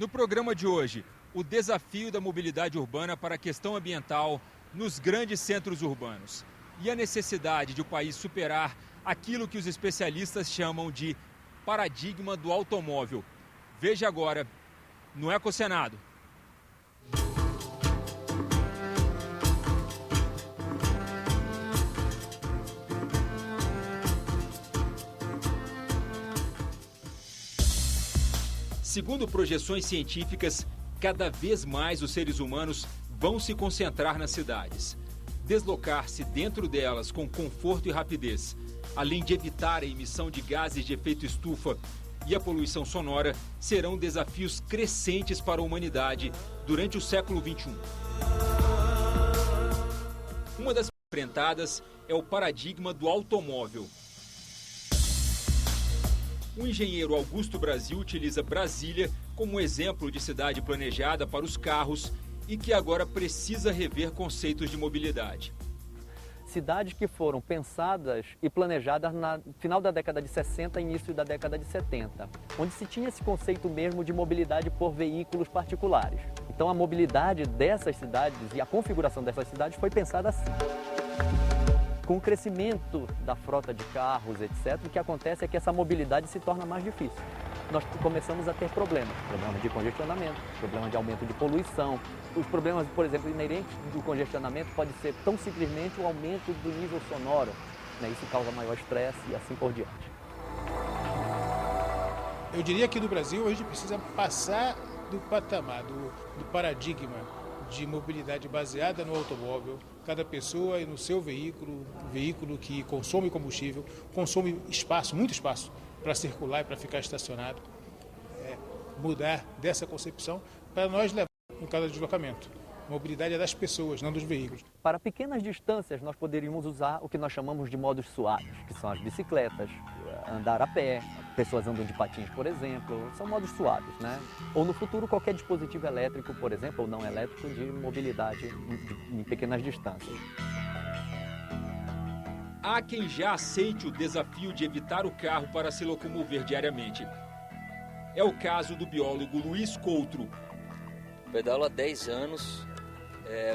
No programa de hoje, o desafio da mobilidade urbana para a questão ambiental nos grandes centros urbanos e a necessidade de o país superar aquilo que os especialistas chamam de paradigma do automóvel. Veja agora no Ecocenado. Segundo projeções científicas, cada vez mais os seres humanos vão se concentrar nas cidades. Deslocar-se dentro delas com conforto e rapidez, além de evitar a emissão de gases de efeito estufa e a poluição sonora, serão desafios crescentes para a humanidade durante o século XXI. Uma das enfrentadas é o paradigma do automóvel. O engenheiro Augusto Brasil utiliza Brasília como exemplo de cidade planejada para os carros e que agora precisa rever conceitos de mobilidade. Cidades que foram pensadas e planejadas no final da década de 60 e início da década de 70, onde se tinha esse conceito mesmo de mobilidade por veículos particulares. Então a mobilidade dessas cidades e a configuração dessas cidades foi pensada assim. Com o crescimento da frota de carros, etc., o que acontece é que essa mobilidade se torna mais difícil. Nós começamos a ter problemas de congestionamento, problemas de aumento de poluição. Os problemas, por exemplo, inerentes do congestionamento pode ser tão simplesmente o aumento do nível sonoro, né? Isso causa maior estresse e assim por diante. Eu diria que no Brasil a gente precisa passar do patamar, do paradigma de mobilidade baseada no automóvel, cada pessoa no seu veículo, um veículo que consome combustível, consome espaço, muito espaço, para circular e para ficar estacionado. Mudar dessa concepção para nós levar no caso do deslocamento. A mobilidade é das pessoas, não dos veículos. Para pequenas distâncias, nós poderíamos usar o que nós chamamos de modos suaves, que são as bicicletas, andar a pé, pessoas andam de patins, por exemplo, são modos suaves, né? Ou no futuro, qualquer dispositivo elétrico, por exemplo, ou não elétrico, de mobilidade em pequenas distâncias. Há quem já aceite o desafio de evitar o carro para se locomover diariamente. É o caso do biólogo Luiz Coutro. Pedalo há 10 anos.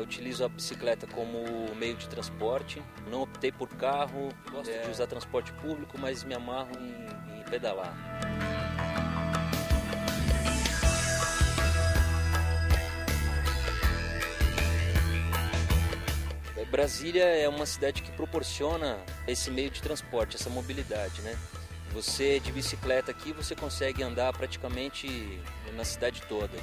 Utilizo a bicicleta como meio de transporte. Não optei por carro, gosto de usar transporte público, mas me amarro em pedalar. Brasília é uma cidade que proporciona esse meio de transporte, essa mobilidade, né? Você de bicicleta aqui, você consegue andar praticamente na cidade toda.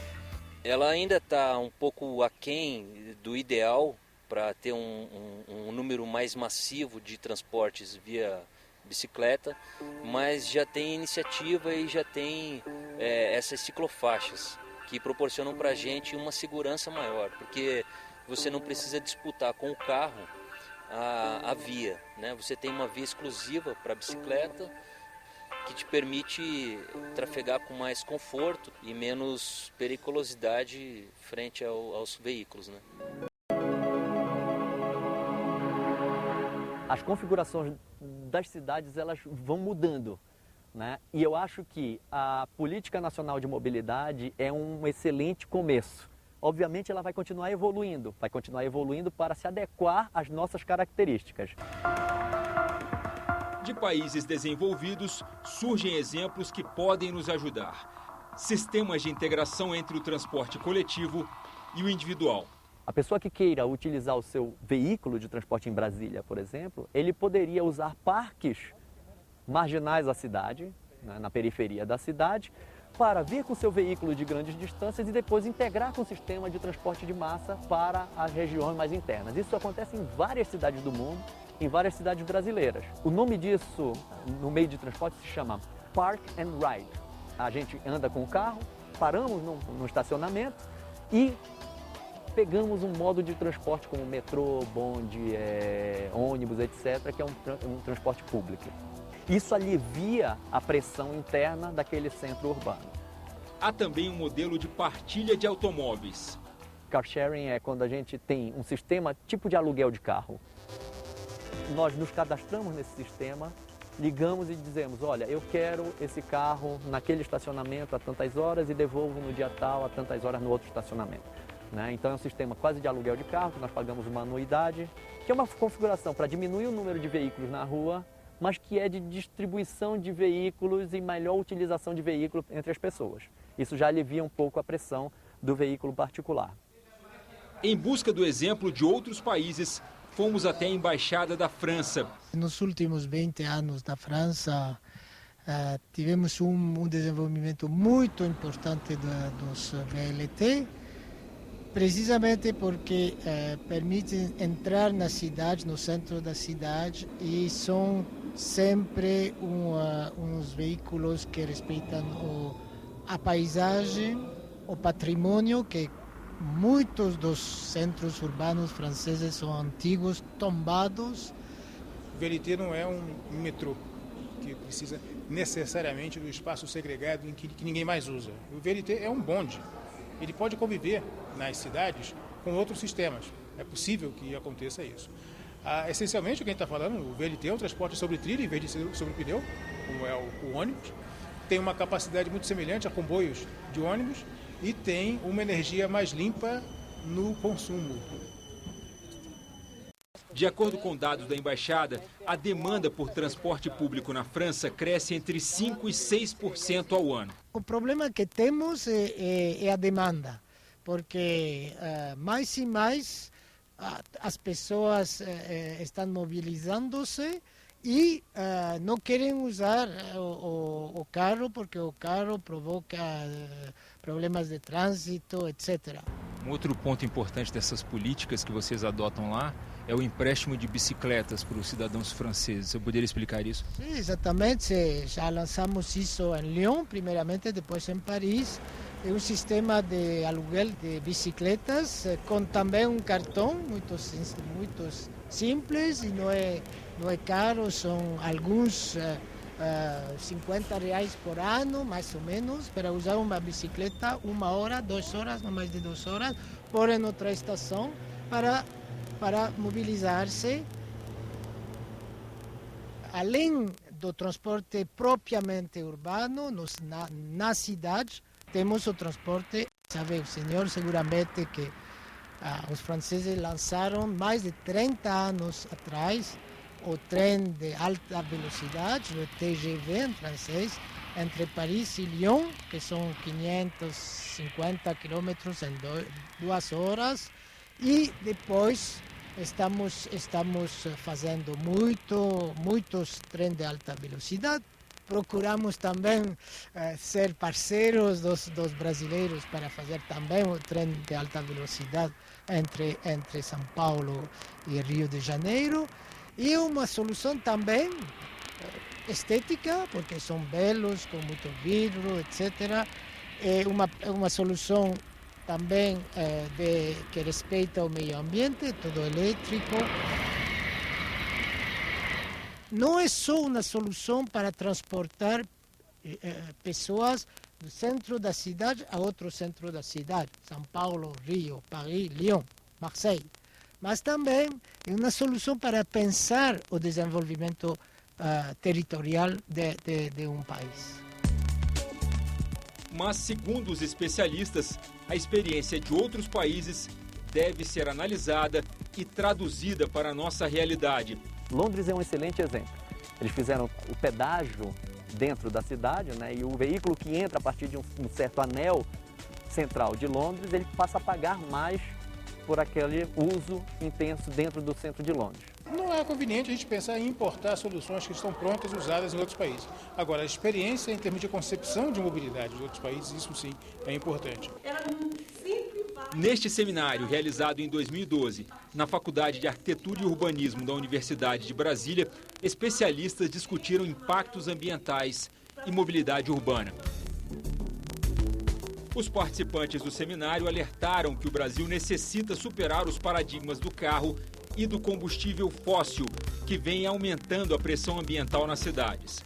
Ela ainda está um pouco aquém do ideal para ter um número mais massivo de transportes via bicicleta, mas já tem iniciativa e já tem essas ciclofaixas que proporcionam para a gente uma segurança maior, porque você não precisa disputar com o carro a via, né? Você tem uma via exclusiva para a bicicleta, que te permite trafegar com mais conforto e menos periculosidade frente aos veículos, né? As configurações das cidades elas vão mudando, né? E eu acho que a Política Nacional de Mobilidade é um excelente começo. Obviamente ela vai continuar evoluindo para se adequar às nossas características. De países desenvolvidos, surgem exemplos que podem nos ajudar. Sistemas de integração entre o transporte coletivo e o individual. A pessoa que queira utilizar o seu veículo de transporte em Brasília, por exemplo, ele poderia usar parques marginais da cidade, né, na periferia da cidade, para vir com seu veículo de grandes distâncias e depois integrar com o sistema de transporte de massa para as regiões mais internas. Isso acontece em várias cidades do mundo, em várias cidades brasileiras. O nome disso no meio de transporte se chama Park and Ride. A gente anda com o carro, paramos no estacionamento e pegamos um modo de transporte como metrô, bonde, ônibus, etc., que é um transporte público. Isso alivia a pressão interna daquele centro urbano. Há também um modelo de partilha de automóveis. Car sharing é quando a gente tem um sistema tipo de aluguel de carro. Nós nos cadastramos nesse sistema ligamos e dizemos, olha, eu quero esse carro naquele estacionamento a tantas horas e devolvo no dia tal a tantas horas no outro estacionamento. Né? Então é um sistema quase de aluguel de carro, que nós pagamos uma anuidade, que é uma configuração para diminuir o número de veículos na rua, mas que é de distribuição de veículos e melhor utilização de veículos entre as pessoas. Isso já alivia um pouco a pressão do veículo particular. Em busca do exemplo de outros países, fomos até a Embaixada da França. Nos últimos 20 anos na França, tivemos um desenvolvimento muito importante dos VLT, precisamente porque permitem entrar na cidade, no centro da cidade, e são sempre uns veículos que respeitam a paisagem, o patrimônio, que muitos dos centros urbanos franceses são antigos, tombados. O VLT não é um metrô que precisa necessariamente do espaço segregado em que ninguém mais usa. O VLT é um bonde. Ele pode conviver nas cidades com outros sistemas. É possível que aconteça isso. Essencialmente, o que a gente está falando, o VLT é um transporte sobre trilha em vez de ser sobre pneu, como é o ônibus. Tem uma capacidade muito semelhante a comboios de ônibus e tem uma energia mais limpa no consumo. De acordo com dados da Embaixada, a demanda por transporte público na França cresce entre 5% e 6% ao ano. O problema que temos é a demanda, porque mais e mais as pessoas estão mobilizando-se e não querem usar o carro, porque o carro provoca problemas de trânsito, etc. Um outro ponto importante dessas políticas que vocês adotam lá é o empréstimo de bicicletas para os cidadãos franceses. Você poderia explicar isso? Sim, exatamente. Já lançamos isso em Lyon, primeiramente, depois em Paris. É um sistema de aluguel de bicicletas com também um cartão muito simples e não é caro. São alguns R$50 por ano, mais ou menos, para usar uma bicicleta 1 hora, 2 horas, não mais de 2 horas, por em outra estação para mobilizar-se. Além do transporte propriamente urbano, na cidade, temos o transporte, sabe, o senhor seguramente que os franceses lançaram mais de 30 anos atrás o trem de alta velocidade, o TGV em francês, entre Paris e Lyon, que são 550 quilômetros em 2 horas, e depois estamos fazendo muitos trens de alta velocidade. Procuramos também ser parceiros dos brasileiros para fazer também o trem de alta velocidade entre São Paulo e Rio de Janeiro. E uma solução também estética, porque são belos, com muito vidro, etc. É uma solução também que respeita o meio ambiente, tudo elétrico. Não é só uma solução para transportar pessoas do centro da cidade a outro centro da cidade, São Paulo, Rio, Paris, Lyon, Marseille. Mas também é uma solução para pensar o desenvolvimento territorial de um país. Mas, segundo os especialistas, a experiência de outros países deve ser analisada e traduzida para a nossa realidade. Londres é um excelente exemplo. Eles fizeram o pedágio dentro da cidade, né, e o veículo que entra a partir de um certo anel central de Londres, ele passa a pagar mais por aquele uso intenso dentro do centro de Londres. Não é conveniente a gente pensar em importar soluções que estão prontas e usadas em outros países. Agora, a experiência em termos de concepção de mobilidade de outros países, isso sim é importante. Neste seminário, realizado em 2012, na Faculdade de Arquitetura e Urbanismo da Universidade de Brasília, especialistas discutiram impactos ambientais e mobilidade urbana. Os participantes do seminário alertaram que o Brasil necessita superar os paradigmas do carro e do combustível fóssil, que vem aumentando a pressão ambiental nas cidades.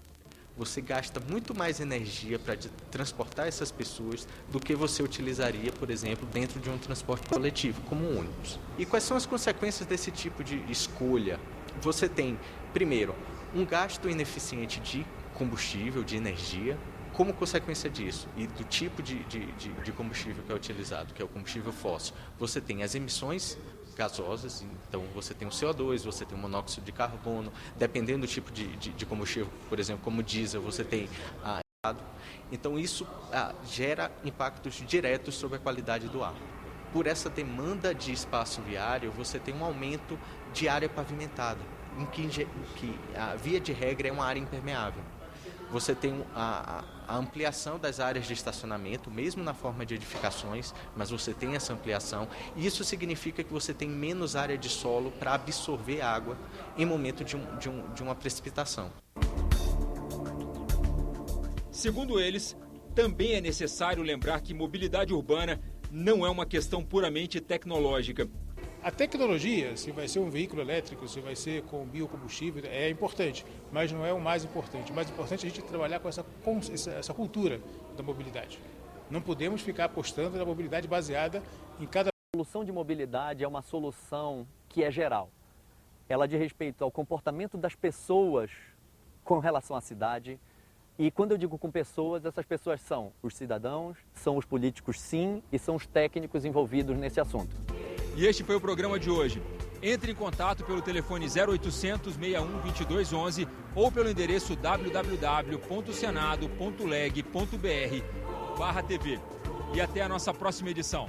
Você gasta muito mais energia para transportar essas pessoas do que você utilizaria, por exemplo, dentro de um transporte coletivo, como um ônibus. E quais são as consequências desse tipo de escolha? Você tem, primeiro, um gasto ineficiente de combustível, de energia, como consequência disso e do tipo de combustível que é utilizado, que é o combustível fóssil. Você tem as emissões gasosas, então você tem o CO2, você tem o monóxido de carbono, dependendo do tipo de combustível, por exemplo, como diesel, você tem então isso gera impactos diretos sobre a qualidade do ar. Por essa demanda de espaço viário, você tem um aumento de área pavimentada, em que a via de regra é uma área impermeável. Você tem a ampliação das áreas de estacionamento, mesmo na forma de edificações, mas você tem essa ampliação. E isso significa que você tem menos área de solo para absorver água em momento de uma precipitação. Segundo eles, também é necessário lembrar que mobilidade urbana não é uma questão puramente tecnológica. A tecnologia, se vai ser um veículo elétrico, se vai ser com biocombustível, é importante, mas não é o mais importante. O mais importante é a gente trabalhar com essa cultura da mobilidade. Não podemos ficar apostando na mobilidade baseada em cada... A solução de mobilidade é uma solução que é geral. Ela diz respeito ao comportamento das pessoas com relação à cidade. E quando eu digo com pessoas, essas pessoas são os cidadãos, são os políticos sim, e são os técnicos envolvidos nesse assunto. E este foi o programa de hoje. Entre em contato pelo telefone 0800 61 2211 ou pelo endereço www.senado.leg.br/TV. E até a nossa próxima edição.